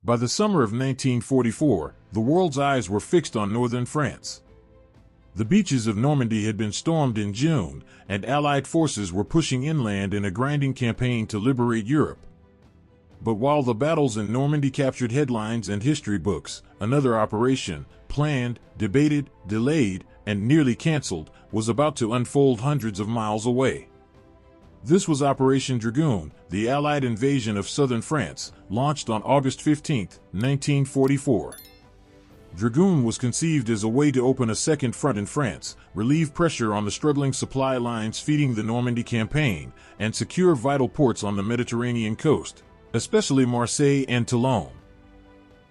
By the summer of 1944, the world's eyes were fixed on northern France. The beaches of Normandy had been stormed in June, and Allied forces were pushing inland in a grinding campaign to liberate Europe. But while the battles in Normandy captured headlines and history books, another operation, planned, debated, delayed, and nearly canceled, was about to unfold hundreds of miles away. This was Operation Dragoon, the Allied invasion of southern France, launched on August 15, 1944. Dragoon was conceived as a way to open a second front in France, relieve pressure on the struggling supply lines feeding the Normandy campaign, and secure vital ports on the Mediterranean coast, especially Marseille and Toulon.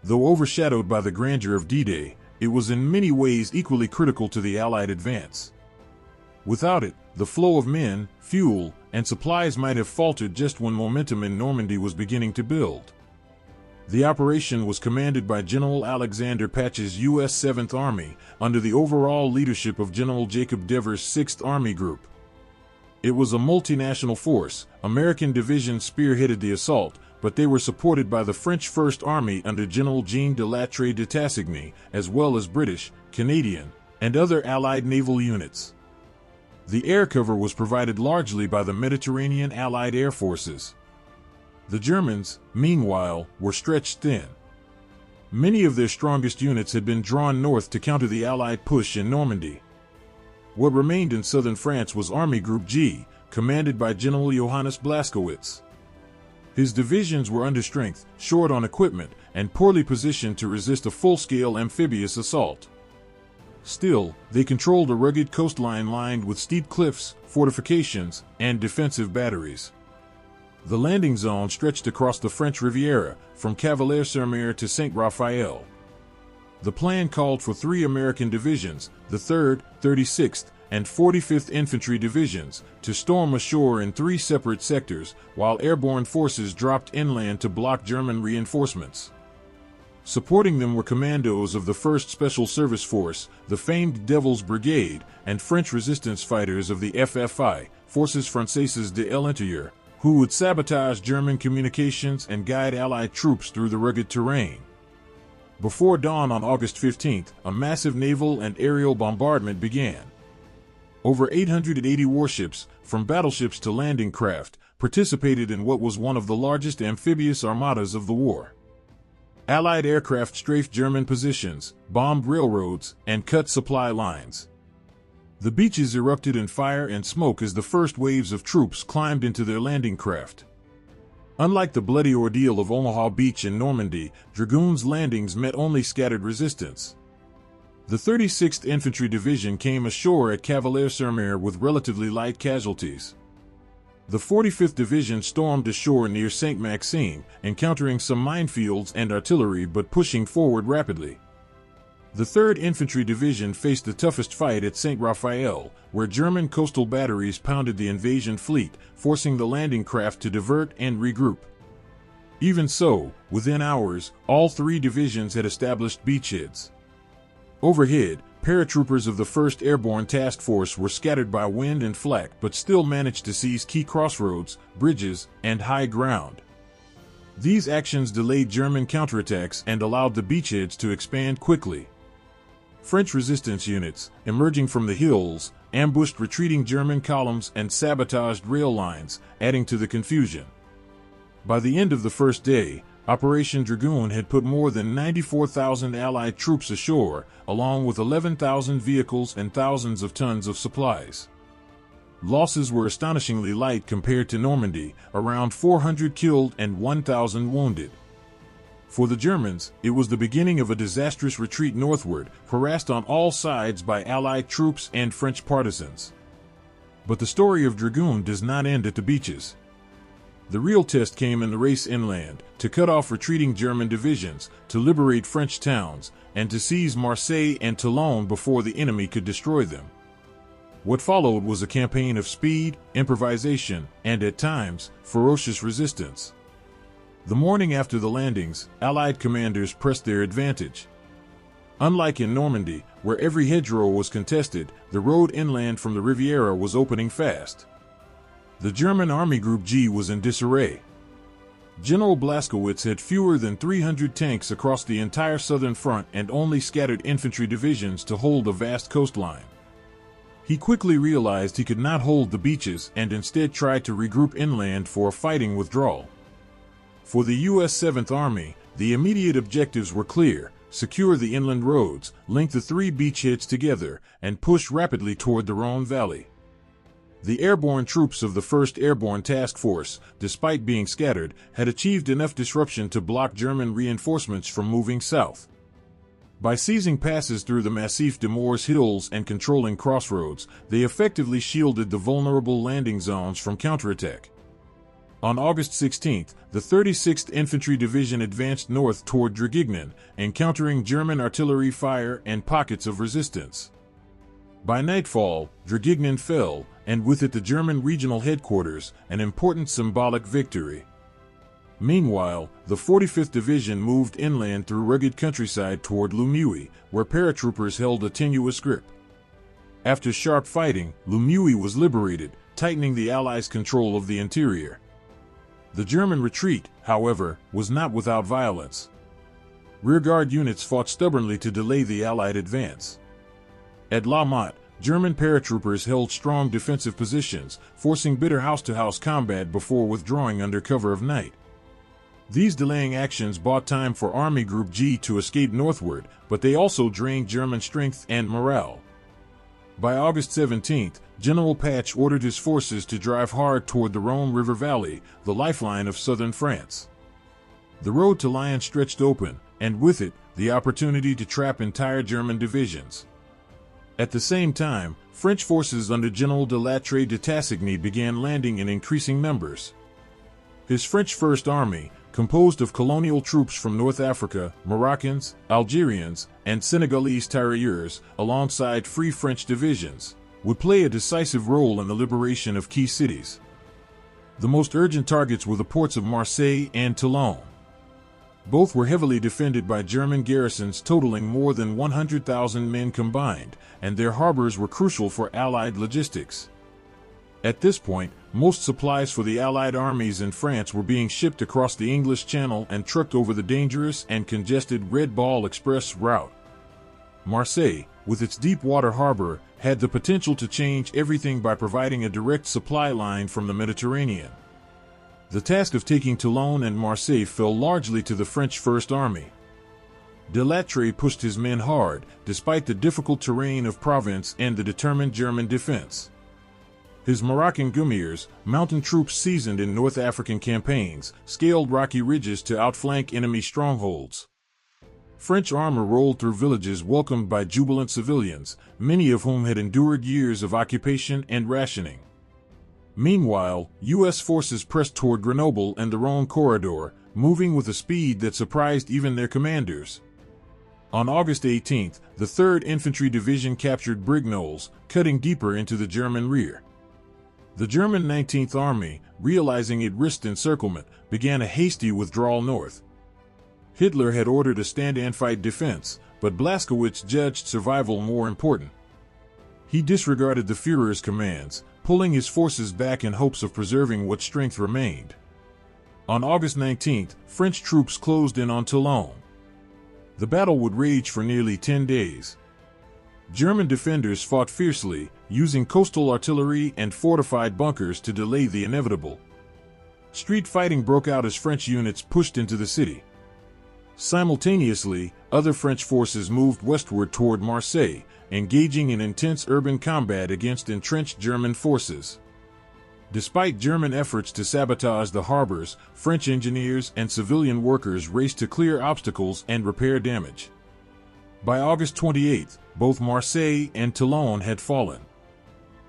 Though overshadowed by the grandeur of D-Day, it was in many ways equally critical to the Allied advance. Without it, the flow of men, fuel, and supplies might have faltered just when momentum in Normandy was beginning to build. The operation was commanded by General Alexander Patch's U.S. 7th Army, under the overall leadership of General Jacob Devers' 6th Army Group. It was a multinational force. American divisions spearheaded the assault, but they were supported by the French 1st Army under General Jean de Lattre de Tassigny, as well as British, Canadian, and other Allied naval units. The air cover was provided largely by the Mediterranean Allied air forces. The Germans, meanwhile, were stretched thin. Many of their strongest units had been drawn north to counter the Allied push in Normandy. What remained in southern France was Army Group G, commanded by General Johannes Blaskowitz. His divisions were understrength, short on equipment, and poorly positioned to resist a full-scale amphibious assault. Still, they controlled a rugged coastline lined with steep cliffs, fortifications, and defensive batteries. The landing zone stretched across the French Riviera, from Cavalier-sur-Mer to Saint-Raphael. The plan called for 3 American divisions, the 3rd, 36th, and 45th Infantry Divisions, to storm ashore in 3 separate sectors, while airborne forces dropped inland to block German reinforcements. Supporting them were commandos of the 1st Special Service Force, the famed Devil's Brigade, and French resistance fighters of the FFI, Forces Françaises de l'Intérieur, who would sabotage German communications and guide Allied troops through the rugged terrain. Before dawn on August 15, a massive naval and aerial bombardment began. Over 880 warships, from battleships to landing craft, participated in what was one of the largest amphibious armadas of the war. Allied aircraft strafed German positions, bombed railroads, and cut supply lines. The beaches erupted in fire and smoke as the first waves of troops climbed into their landing craft. Unlike the bloody ordeal of Omaha Beach in Normandy, Dragoon's landings met only scattered resistance. The 36th Infantry Division came ashore at Cavalier-sur-Mer with relatively light casualties. The 45th Division stormed ashore near Saint-Maxime, encountering some minefields and artillery but pushing forward rapidly. The 3rd Infantry Division faced the toughest fight at Saint-Raphael, where German coastal batteries pounded the invasion fleet, forcing the landing craft to divert and regroup. Even so, within hours, all 3 divisions had established beachheads. Overhead, paratroopers of the 1st Airborne Task Force were scattered by wind and flak but still managed to seize key crossroads, bridges, and high ground. These actions delayed German counterattacks and allowed the beachheads to expand quickly. French resistance units, emerging from the hills, ambushed retreating German columns and sabotaged rail lines, adding to the confusion. By the end of the first day, Operation Dragoon had put more than 94,000 Allied troops ashore, along with 11,000 vehicles and thousands of tons of supplies. Losses were astonishingly light compared to Normandy, around 400 killed and 1,000 wounded. For the Germans, it was the beginning of a disastrous retreat northward, harassed on all sides by Allied troops and French partisans. But the story of Dragoon does not end at the beaches. The real test came in the race inland, to cut off retreating German divisions, to liberate French towns, and to seize Marseille and Toulon before the enemy could destroy them. What followed was a campaign of speed, improvisation, and at times, ferocious resistance. The morning after the landings, Allied commanders pressed their advantage. Unlike in Normandy, where every hedgerow was contested, the road inland from the Riviera was opening fast. The German Army Group G was in disarray. General Blaskowitz had fewer than 300 tanks across the entire southern front and only scattered infantry divisions to hold a vast coastline. He quickly realized he could not hold the beaches and instead tried to regroup inland for a fighting withdrawal. For the U.S. 7th Army, the immediate objectives were clear: secure the inland roads, link the three beachheads together, and push rapidly toward the Rhone Valley. The airborne troops of the 1st Airborne Task Force, despite being scattered, had achieved enough disruption to block German reinforcements from moving south. By seizing passes through the Massif des Moors hills and controlling crossroads, they effectively shielded the vulnerable landing zones from counterattack. On August 16th, the 36th Infantry Division advanced north toward Draguignan, encountering German artillery fire and pockets of resistance. By nightfall, Draguignan fell, and with it the German regional headquarters, an important symbolic victory. Meanwhile, the 45th Division moved inland through rugged countryside toward WWII, where paratroopers held a tenuous grip. After sharp fighting, WWII was liberated, tightening the Allies' control of the interior. The German retreat, however, was not without violence. Rearguard units fought stubbornly to delay the Allied advance. At La Motte, German paratroopers held strong defensive positions, forcing bitter house-to-house combat before withdrawing under cover of night. These delaying actions bought time for Army Group G to escape northward, but they also drained German strength and morale. By August 17th, General Patch ordered his forces to drive hard toward the Rhone River Valley, the lifeline of southern France. The road to Lyon stretched open, and with it, the opportunity to trap entire German divisions. At the same time, French forces under General de Lattre de Tassigny began landing in increasing numbers. His French First Army, composed of colonial troops from North Africa, Moroccans, Algerians, and Senegalese tirailleurs, alongside Free French divisions, would play a decisive role in the liberation of key cities. The most urgent targets were the ports of Marseille and Toulon. Both were heavily defended by German garrisons totaling more than 100,000 men combined, and their harbors were crucial for Allied logistics. At this point, most supplies for the Allied armies in France were being shipped across the English Channel and trucked over the dangerous and congested Red Ball Express route. Marseille, with its deep water harbor, had the potential to change everything by providing a direct supply line from the Mediterranean. The task of taking Toulon and Marseille fell largely to the French First Army. De Lattre pushed his men hard, despite the difficult terrain of Provence and the determined German defense. His Moroccan Guerriers, mountain troops seasoned in North African campaigns, scaled rocky ridges to outflank enemy strongholds. French armor rolled through villages welcomed by jubilant civilians, many of whom had endured years of occupation and rationing. Meanwhile, U.S. forces pressed toward Grenoble and the Rhone corridor, moving with a speed that surprised even their commanders. On August 18th, the 3rd Infantry Division captured Brignoles, cutting deeper into the German rear. The German 19th Army, realizing it risked encirclement, began a hasty withdrawal north. Hitler had ordered a stand-and-fight defense, but Blaskowitz judged survival more important. He disregarded the Führer's commands, pulling his forces back in hopes of preserving what strength remained. On August 19th, French troops closed in on Toulon. The battle would rage for nearly 10 days. German defenders fought fiercely, using coastal artillery and fortified bunkers to delay the inevitable. Street fighting broke out as French units pushed into the city. Simultaneously, other French forces moved westward toward Marseille, engaging in intense urban combat against entrenched German forces. Despite German efforts to sabotage the harbors, French engineers and civilian workers raced to clear obstacles and repair damage. By August 28th, both Marseille and Toulon had fallen.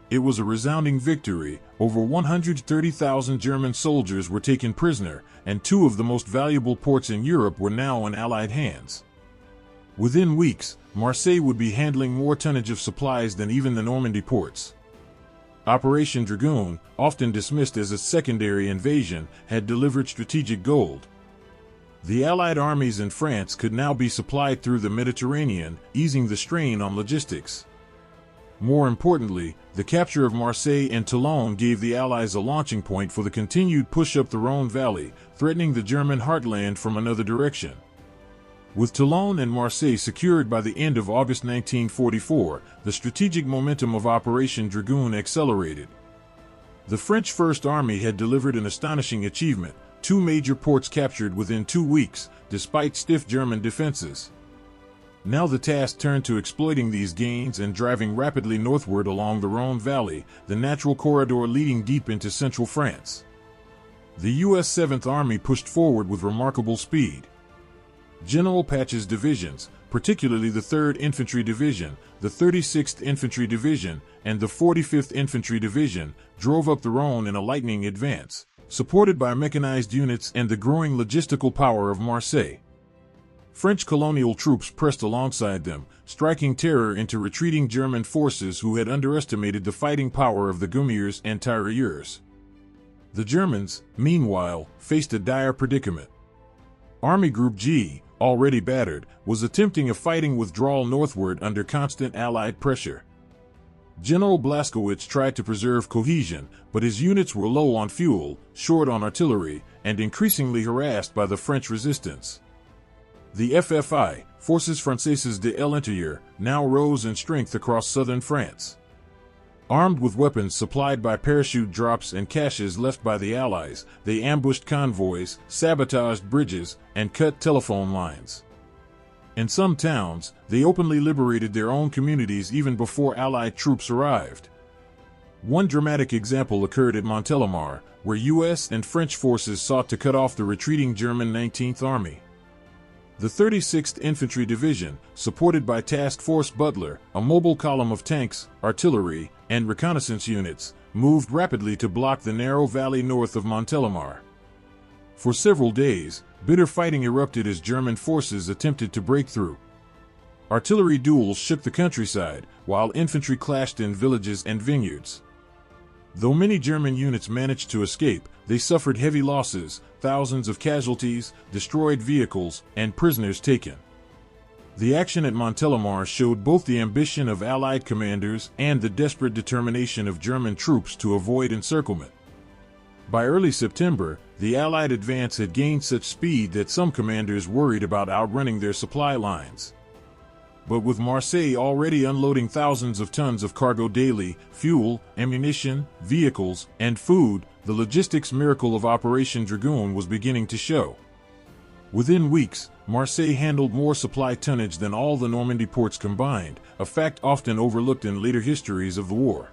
It was a resounding victory. Over 130,000 German soldiers were taken prisoner, and two of the most valuable ports in Europe were now in Allied hands. Within weeks, Marseille would be handling more tonnage of supplies than even the Normandy ports. Operation Dragoon, often dismissed as a secondary invasion, had delivered strategic gold. The Allied armies in France could now be supplied through the Mediterranean, easing the strain on logistics. More importantly, the capture of Marseille and Toulon gave the Allies a launching point for the continued push up the Rhone Valley, threatening the German heartland from another direction. With Toulon and Marseille secured by the end of August 1944, the strategic momentum of Operation Dragoon accelerated. The French First Army had delivered an astonishing achievement, 2 major ports captured within 2 weeks, despite stiff German defenses. Now the task turned to exploiting these gains and driving rapidly northward along the Rhone Valley, the natural corridor leading deep into central France. The U.S. 7th Army pushed forward with remarkable speed. General Patch's divisions, particularly the 3rd Infantry Division, the 36th Infantry Division, and the 45th Infantry Division, drove up the Rhone in a lightning advance, supported by mechanized units and the growing logistical power of Marseille. French colonial troops pressed alongside them, striking terror into retreating German forces who had underestimated the fighting power of the Gummiers and Tirailleurs. The Germans, meanwhile, faced a dire predicament. Army Group G, already battered, was attempting a fighting withdrawal northward under constant Allied pressure. General Blaskowitz tried to preserve cohesion, but his units were low on fuel, short on artillery, and increasingly harassed by the French resistance. The FFI, Forces Françaises de l'Intérieur, now rose in strength across southern France. Armed with weapons supplied by parachute drops and caches left by the Allies, they ambushed convoys, sabotaged bridges, and cut telephone lines. In some towns, they openly liberated their own communities even before Allied troops arrived. One dramatic example occurred at Montélimar, where U.S. and French forces sought to cut off the retreating German 19th Army. The 36th Infantry Division, supported by Task Force Butler, a mobile column of tanks, artillery, and reconnaissance units, moved rapidly to block the narrow valley north of Montélimar. For several days, bitter fighting erupted as German forces attempted to break through. Artillery duels shook the countryside, while infantry clashed in villages and vineyards. Though many German units managed to escape, they suffered heavy losses, thousands of casualties, destroyed vehicles, and prisoners taken. The action at Montélimar showed both the ambition of Allied commanders and the desperate determination of German troops to avoid encirclement. By early September, the Allied advance had gained such speed that some commanders worried about outrunning their supply lines. But with Marseille already unloading thousands of tons of cargo daily, fuel, ammunition, vehicles, and food, the logistics miracle of Operation Dragoon was beginning to show. Within weeks, Marseille handled more supply tonnage than all the Normandy ports combined, a fact often overlooked in later histories of the war.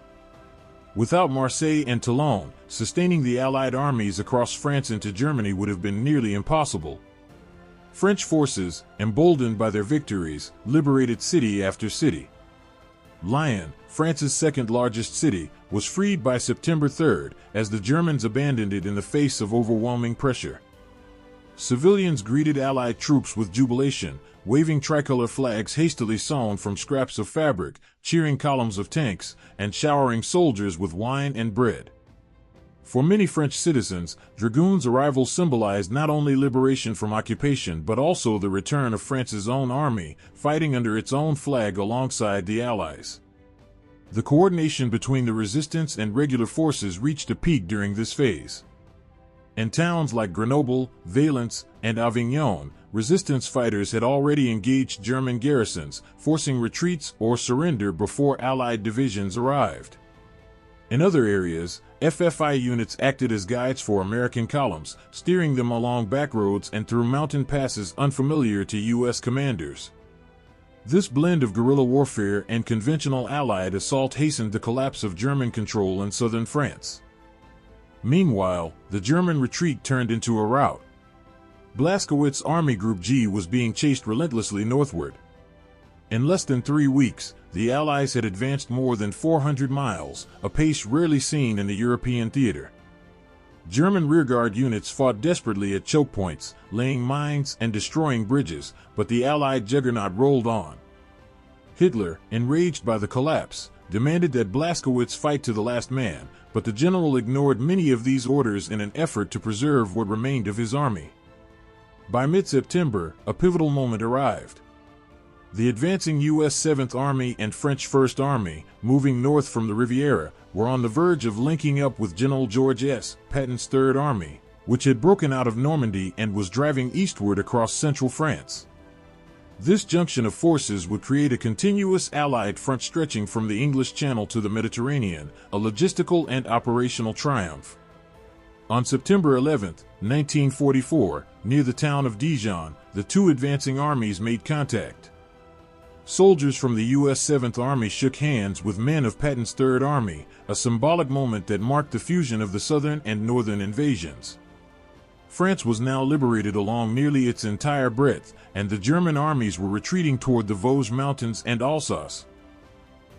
Without Marseille and Toulon, sustaining the Allied armies across France into Germany would have been nearly impossible. French forces, emboldened by their victories, liberated city after city. Lyon, France's second-largest city, was freed by September 3rd, as the Germans abandoned it in the face of overwhelming pressure. Civilians greeted Allied troops with jubilation, waving tricolor flags hastily sewn from scraps of fabric, cheering columns of tanks, and showering soldiers with wine and bread. For many French citizens, Dragoon's arrival symbolized not only liberation from occupation but also the return of France's own army, fighting under its own flag alongside the Allies. The coordination between the resistance and regular forces reached a peak during this phase. In towns like Grenoble, Valence, and Avignon, resistance fighters had already engaged German garrisons, forcing retreats or surrender before Allied divisions arrived. In other areas, FFI units acted as guides for American columns, steering them along backroads and through mountain passes unfamiliar to U.S. commanders. This blend of guerrilla warfare and conventional Allied assault hastened the collapse of German control in southern France. Meanwhile, the German retreat turned into a rout. Blaskowitz's Army Group G was being chased relentlessly northward. In less than 3 weeks, the Allies had advanced more than 400 miles, a pace rarely seen in the European theater. German rearguard units fought desperately at choke points, laying mines and destroying bridges, but the Allied juggernaut rolled on. Hitler, enraged by the collapse, demanded that Blaskowitz fight to the last man, but the general ignored many of these orders in an effort to preserve what remained of his army. By mid-September, a pivotal moment arrived. The advancing U.S. 7th Army and French 1st Army, moving north from the Riviera, were on the verge of linking up with General George S. Patton's 3rd Army, which had broken out of Normandy and was driving eastward across central France. This junction of forces would create a continuous Allied front stretching from the English Channel to the Mediterranean, a logistical and operational triumph. On September 11, 1944, near the town of Dijon, the two advancing armies made contact. Soldiers from the U.S. 7th Army shook hands with men of Patton's 3rd Army, a symbolic moment that marked the fusion of the southern and northern invasions. France was now liberated along nearly its entire breadth, and the German armies were retreating toward the Vosges Mountains and Alsace.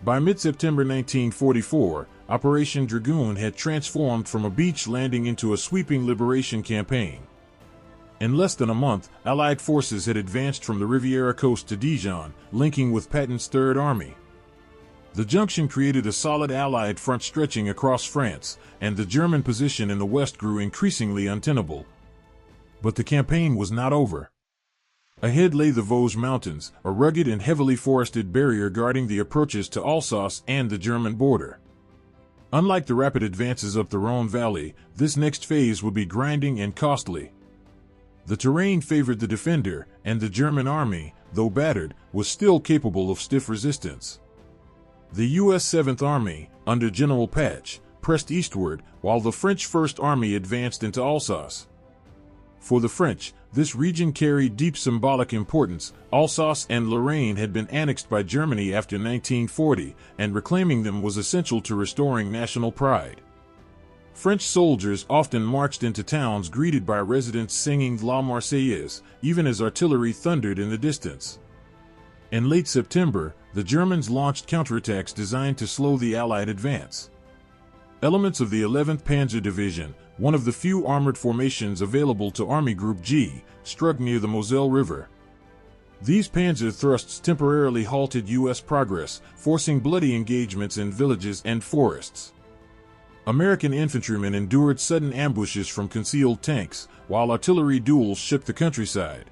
By mid-September 1944, Operation Dragoon had transformed from a beach landing into a sweeping liberation campaign. In less than a month, Allied forces had advanced from the Riviera coast to Dijon, linking with Patton's 3rd Army. The junction created a solid Allied front stretching across France, and the German position in the west grew increasingly untenable. But the campaign was not over. Ahead lay the Vosges Mountains, a rugged and heavily forested barrier guarding the approaches to Alsace and the German border. Unlike the rapid advances up the Rhone Valley, this next phase would be grinding and costly. The terrain favored the defender, and the German army, though battered, was still capable of stiff resistance. The U.S. 7th Army, under General Patch, pressed eastward, while the French 1st Army advanced into Alsace. For the French, this region carried deep symbolic importance. Alsace and Lorraine had been annexed by Germany after 1940, and reclaiming them was essential to restoring national pride. French soldiers often marched into towns greeted by residents singing La Marseillaise, even as artillery thundered in the distance. In late September, the Germans launched counterattacks designed to slow the Allied advance. Elements of the 11th Panzer Division, one of the few armored formations available to Army Group G, struck near the Moselle River. These panzer thrusts temporarily halted U.S. progress, forcing bloody engagements in villages and forests. American infantrymen endured sudden ambushes from concealed tanks, while artillery duels shook the countryside.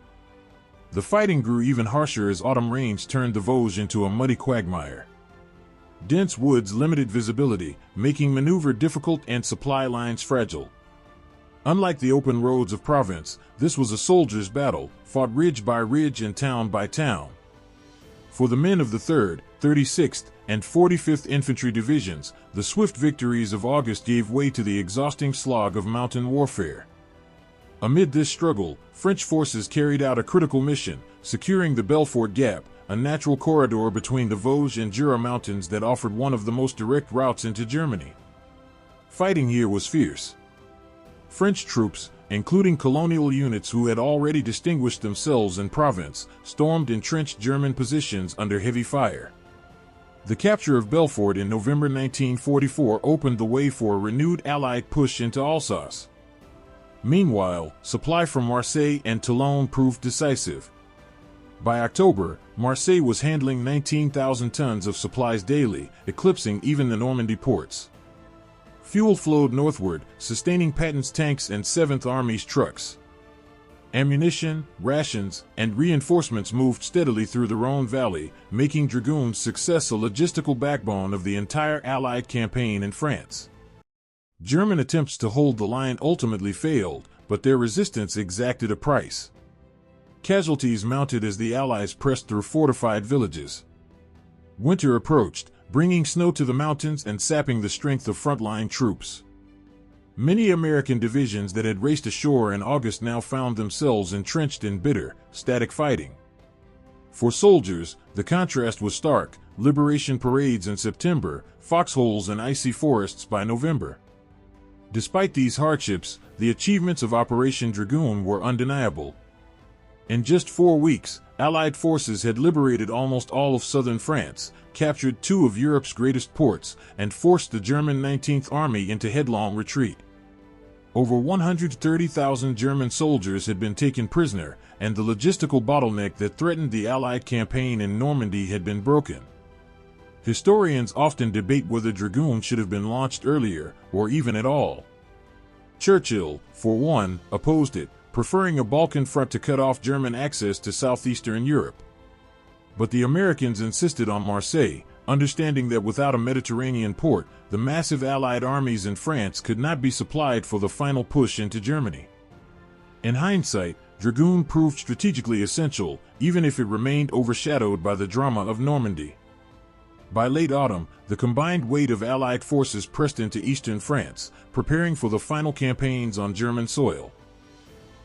The fighting grew even harsher as autumn rains turned the Vosges into a muddy quagmire. Dense woods limited visibility, making maneuver difficult and supply lines fragile. Unlike the open roads of Provence, this was a soldier's battle, fought ridge by ridge and town by town. For the men of the 3rd, 36th, and 45th Infantry Divisions, the swift victories of August gave way to the exhausting slog of mountain warfare. Amid this struggle, French forces carried out a critical mission, securing the Belfort Gap, a natural corridor between the Vosges and Jura mountains that offered one of the most direct routes into Germany. Fighting here was fierce. French troops, including colonial units who had already distinguished themselves in Provence, stormed entrenched German positions under heavy fire. The capture of Belfort in November 1944 opened the way for a renewed Allied push into Alsace. Meanwhile, supply from Marseille and Toulon proved decisive. By October, Marseille was handling 19,000 tons of supplies daily, eclipsing even the Normandy ports. Fuel flowed northward, sustaining Patton's tanks and 7th Army's trucks. Ammunition, rations, and reinforcements moved steadily through the Rhone Valley, making Dragoon's success a logistical backbone of the entire Allied campaign in France. German attempts to hold the line ultimately failed, but their resistance exacted a price. Casualties mounted as the Allies pressed through fortified villages. Winter approached, bringing snow to the mountains and sapping the strength of frontline troops. Many American divisions that had raced ashore in August now found themselves entrenched in bitter, static fighting. For soldiers, the contrast was stark: liberation parades in September, foxholes and icy forests by November. Despite these hardships, the achievements of Operation Dragoon were undeniable. In just 4 weeks, Allied forces had liberated almost all of southern France, captured 2 of Europe's greatest ports, and forced the German 19th Army into headlong retreat. Over 130,000 German soldiers had been taken prisoner, and the logistical bottleneck that threatened the Allied campaign in Normandy had been broken. Historians often debate whether Dragoon should have been launched earlier, or even at all. Churchill, for one, opposed it, preferring a Balkan front to cut off German access to southeastern Europe. But the Americans insisted on Marseille, understanding that without a Mediterranean port, the massive Allied armies in France could not be supplied for the final push into Germany. In hindsight, Dragoon proved strategically essential, even if it remained overshadowed by the drama of Normandy. By late autumn, the combined weight of Allied forces pressed into eastern France, preparing for the final campaigns on German soil.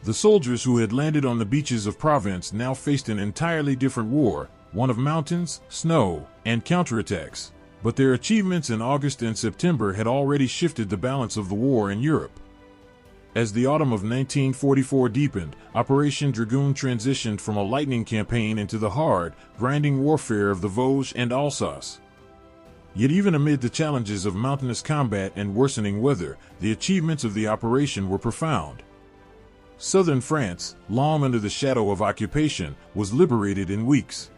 The soldiers who had landed on the beaches of Provence now faced an entirely different war, one of mountains, snow, and counterattacks. But their achievements in August and September had already shifted the balance of the war in Europe. As the autumn of 1944 deepened, Operation Dragoon transitioned from a lightning campaign into the hard, grinding warfare of the Vosges and Alsace. Yet even amid the challenges of mountainous combat and worsening weather, the achievements of the operation were profound. Southern France, long under the shadow of occupation, was liberated in weeks.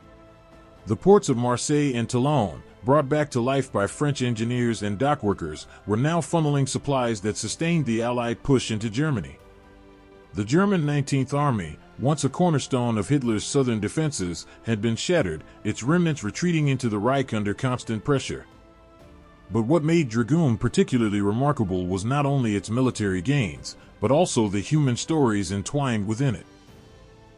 The ports of Marseille and Toulon, brought back to life by French engineers and dockworkers, were now funneling supplies that sustained the Allied push into Germany. The German 19th Army, once a cornerstone of Hitler's southern defenses, had been shattered, its remnants retreating into the Reich under constant pressure. But what made Dragoon particularly remarkable was not only its military gains, but also the human stories entwined within it.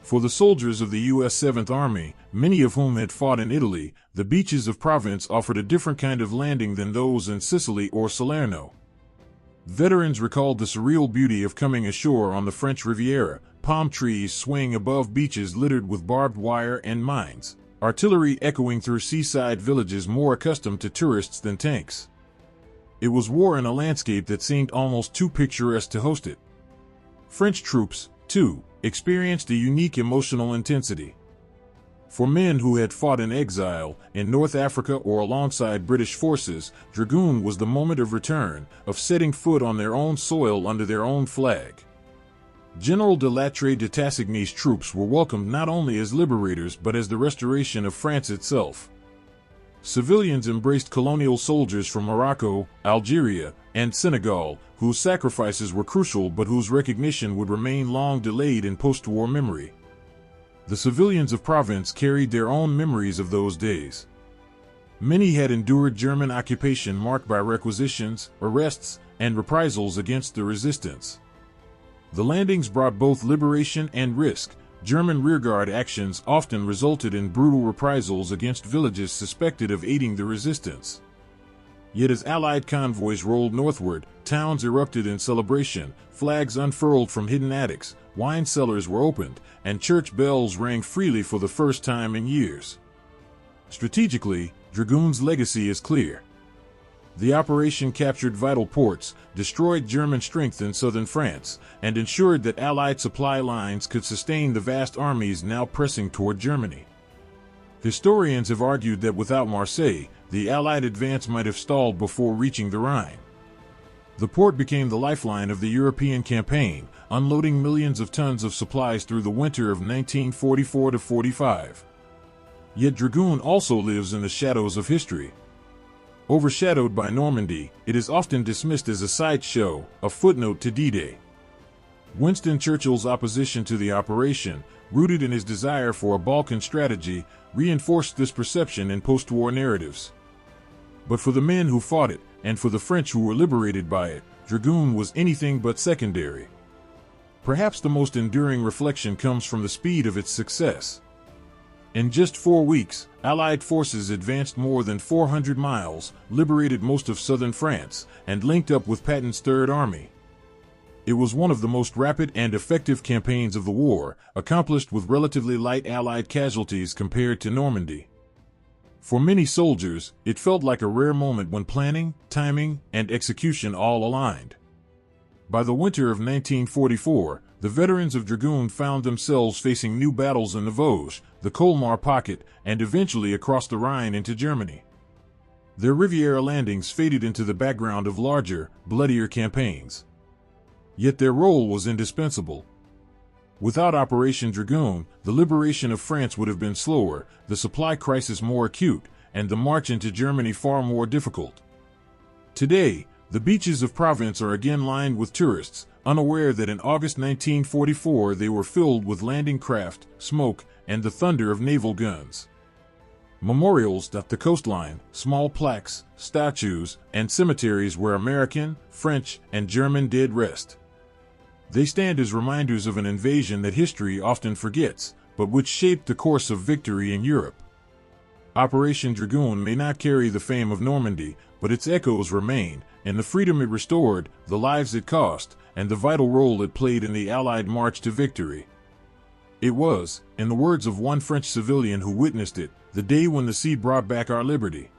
For the soldiers of the U.S. 7th Army, many of whom had fought in Italy, the beaches of Provence offered a different kind of landing than those in Sicily or Salerno. Veterans recalled the surreal beauty of coming ashore on the French Riviera, palm trees swaying above beaches littered with barbed wire and mines, artillery echoing through seaside villages more accustomed to tourists than tanks. It was war in a landscape that seemed almost too picturesque to host it. French troops, too, experienced a unique emotional intensity. For men who had fought in exile, in North Africa or alongside British forces, Dragoon was the moment of return, of setting foot on their own soil under their own flag. General de Lattre de Tassigny's troops were welcomed not only as liberators but as the restoration of France itself. Civilians embraced colonial soldiers from Morocco, Algeria, and Senegal, whose sacrifices were crucial but whose recognition would remain long delayed in post-war memory. The civilians of Provence carried their own memories of those days. Many had endured German occupation marked by requisitions, arrests, and reprisals against the resistance. The landings brought both liberation and risk. German rearguard actions often resulted in brutal reprisals against villages suspected of aiding the resistance. Yet as Allied convoys rolled northward, towns erupted in celebration, flags unfurled from hidden attics, wine cellars were opened, and church bells rang freely for the first time in years. Strategically, Dragoon's legacy is clear. The operation captured vital ports, destroyed German strength in southern France, and ensured that Allied supply lines could sustain the vast armies now pressing toward Germany. Historians have argued that without Marseille, the Allied advance might have stalled before reaching the Rhine. The port became the lifeline of the European campaign, unloading millions of tons of supplies through the winter of 1944-45. Yet Dragoon also lives in the shadows of history. Overshadowed by Normandy, it is often dismissed as a sideshow, a footnote to D-Day. Winston Churchill's opposition to the operation, rooted in his desire for a Balkan strategy, reinforced this perception in post-war narratives. But for the men who fought it, and for the French who were liberated by it, Dragoon was anything but secondary. Perhaps the most enduring reflection comes from the speed of its success. In just 4 weeks, Allied forces advanced more than 400 miles, liberated most of southern France, and linked up with Patton's Third Army. It was one of the most rapid and effective campaigns of the war, accomplished with relatively light Allied casualties compared to Normandy. For many soldiers, it felt like a rare moment when planning, timing, and execution all aligned. By the winter of 1944, the veterans of Dragoon found themselves facing new battles in the Vosges, the Colmar Pocket, and eventually across the Rhine into Germany. Their Riviera landings faded into the background of larger, bloodier campaigns. Yet their role was indispensable. Without Operation Dragoon, the liberation of France would have been slower, the supply crisis more acute, and the march into Germany far more difficult. Today, the beaches of Provence are again lined with tourists, unaware that in August 1944 they were filled with landing craft, smoke, and the thunder of naval guns. Memorials dot the coastline, small plaques, statues, and cemeteries where American, French, and German dead rest. They stand as reminders of an invasion that history often forgets, but which shaped the course of victory in Europe. Operation Dragoon may not carry the fame of Normandy, but its echoes remain, and the freedom it restored, the lives it cost, and the vital role it played in the Allied march to victory. It was, in the words of one French civilian who witnessed it, the day when the sea brought back our liberty.